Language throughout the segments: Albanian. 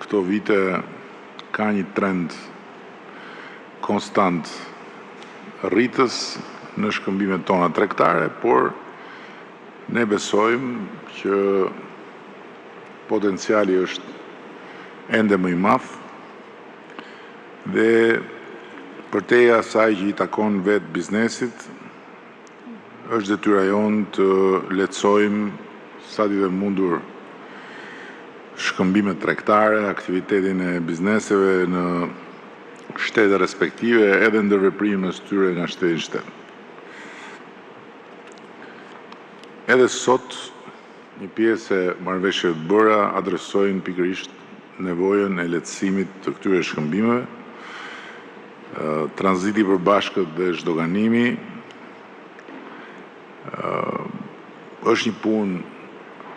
këto vite ka një trend konstant rritës në shkëmbimet tona tregtare, por ne besojmë që potenciali është ende më i madh dhe përteja asaj që i takon vetë biznesit, është detyra jonë të lehtësojmë sa di dhe mundur shkëmbimet tregtare, aktivitetin e bizneseve në shtete respektive, edhe ndërveprimet tyre nga shteti në shtet. Edhe sot, një pjesë e marrëveshjeve të bëra adresojnë pikërisht nevojën e lehtësimit të këtyre shkëmbimeve, tranziti i përbashkët dhe zhdoganimi është një punë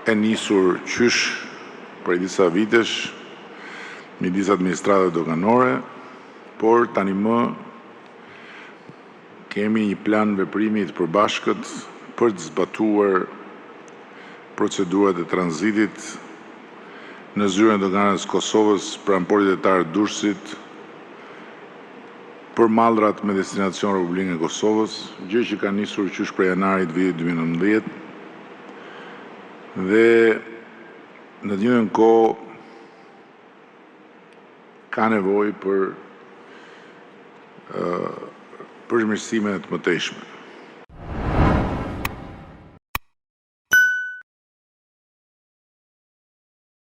e nisur qysh prej disa vitesh midis administratave doganore, por tani më kemi një plan veprimi të përbashkët për të zbatuar procedurat e tranzitit në zyrën e doganës Kosovës pranë portit hetar Durrësit për mallrat me destinacion Republikën e Kosovës, gjë që ka nisur qysh prej janarit vitit 2019 dhe në të njëjtën kohë ka nevojë për përmirësime të mëtejshme.